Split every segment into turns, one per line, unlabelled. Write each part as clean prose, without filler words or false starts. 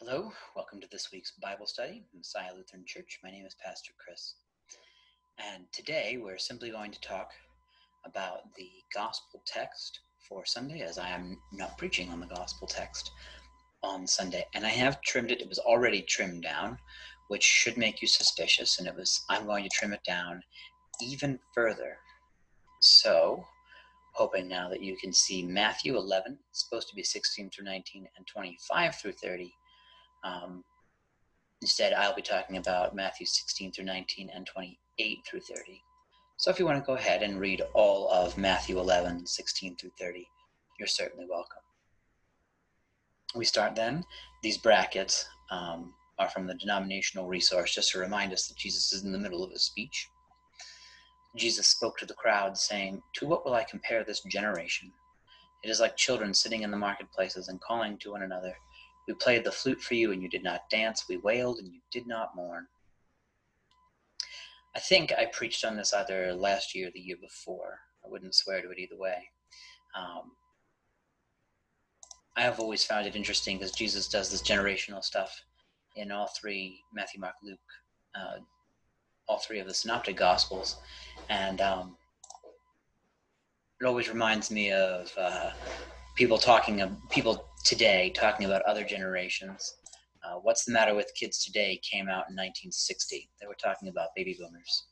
Hello, welcome to this week's Bible study from Messiah Lutheran Church. My name is Pastor Chris, and today we're simply going to talk about the gospel text for Sunday, as I am not preaching on the gospel text on Sunday, and I have trimmed it. It was already trimmed down, which should make you suspicious, and I'm going to trim it down even further. So, hoping now that you can see Matthew 11, it's supposed to be 16 through 19 and 25 through 30. Instead, I'll be talking about Matthew 16 through 19 and 28 through 30. So if you want to go ahead and read all of Matthew 11, 16 through 30, you're certainly welcome. We start then. These brackets are from the denominational resource, just to remind us that Jesus is in the middle of a speech. Jesus spoke to the crowd, saying, "To what will I compare this generation? It is like children sitting in the marketplaces and calling to one another. We played the flute for you, and you did not dance. We wailed, and you did not mourn." I think I preached on this either last year or the year before. I wouldn't swear to it either way. I have always found it interesting because Jesus does this generational stuff in all three, Matthew, Mark, Luke, all three of the Synoptic Gospels. And it always reminds me of people today talking about other generations. What's the Matter with Kids Today came out in 1960. They were talking about baby boomers.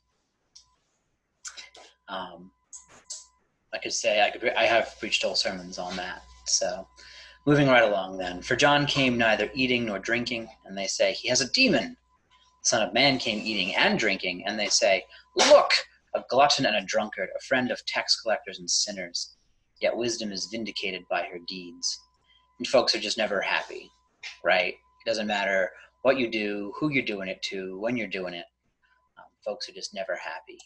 I could say I have preached whole sermons on that. So moving right along then. For John came neither eating nor drinking, and they say, "He has a demon." The Son of Man came eating and drinking, and they say, "Look, a glutton and a drunkard, a friend of tax collectors and sinners." Yet wisdom is vindicated by her deeds. And folks are just never happy, right? It doesn't matter what you do, who you're doing it to, when you're doing it. Folks are just never happy.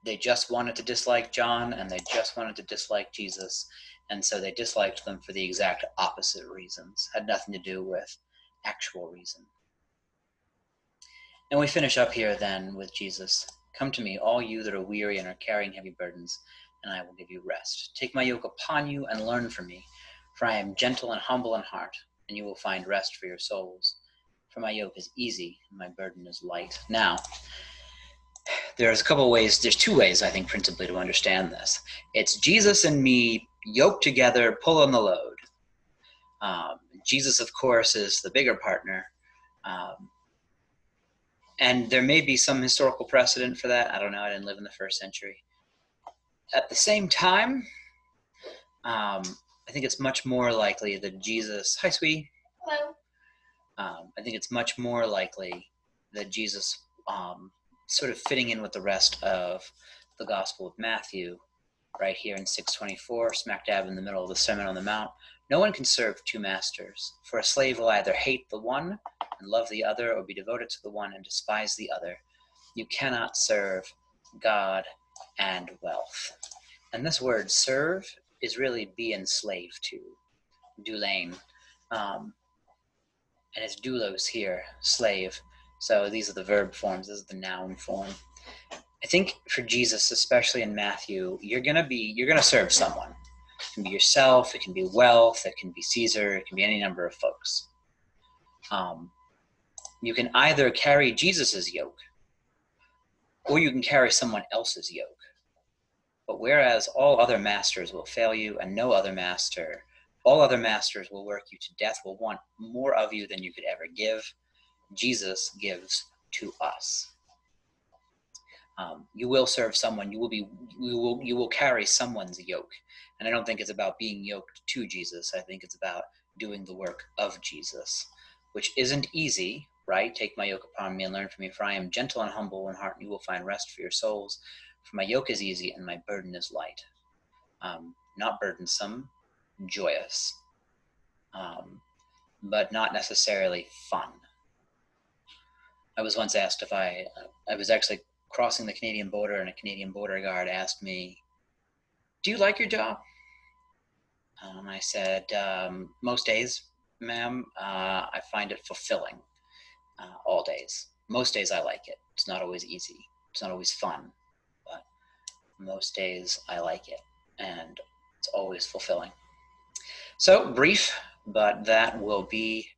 They just wanted to dislike John, and they just wanted to dislike Jesus, and so they disliked them for the exact opposite reasons. Had nothing to do with actual reason. And we finish up here then with Jesus. "Come to me, all you that are weary and are carrying heavy burdens, and I will give you rest. Take my yoke upon you and learn from me, for I am gentle and humble in heart, and you will find rest for your souls. For my yoke is easy and my burden is light." Now, there's two ways, I think, principally to understand this. It's Jesus and me yoked together, pulling the load. Jesus, of course, is the bigger partner. And there may be some historical precedent for that. I don't know. I didn't live in the first century. At the same time, I think it's much more likely that Jesus... Hi, sweetie.
Hello.
I think it's much more likely that Jesus, sort of fitting in with the rest of the Gospel of Matthew, right here in 6:24, smack dab in the middle of the Sermon on the Mount, "No one can serve two masters, for a slave will either hate the one and love the other, or be devoted to the one and despise the other. You cannot serve God and wealth." And this word serve is really be enslaved to, doulain. And it's doulos here, slave. So these are the verb forms, this is the noun form. I think for Jesus, especially in Matthew, you're gonna serve someone. It can be yourself, it can be wealth, it can be Caesar, it can be any number of folks. You can either carry Jesus's yoke, or you can carry someone else's yoke. But whereas all other masters will fail you, and all other masters will work you to death, will want more of you than you could ever give, Jesus gives to us. You will serve someone. You will carry someone's yoke, and I don't think it's about being yoked to Jesus. I think it's about doing the work of Jesus, which isn't easy, right? "Take my yoke upon me and learn from me, for I am gentle and humble in heart, and you will find rest for your souls. For my yoke is easy and my burden is light." Not burdensome, joyous, but not necessarily fun. I was once asked if I was actually crossing the Canadian border, and a Canadian border guard asked me, "Do you like your job?" I said, "Most days, ma'am, I find it fulfilling. All days. Most days I like it. It's not always easy. It's not always fun, but most days I like it, and it's always fulfilling." So brief, but that will be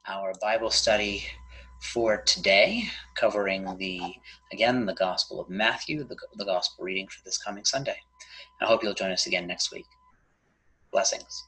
our Bible study for today, covering the Gospel of Matthew, the Gospel reading for this coming Sunday. I hope you'll join us again next week. Blessings.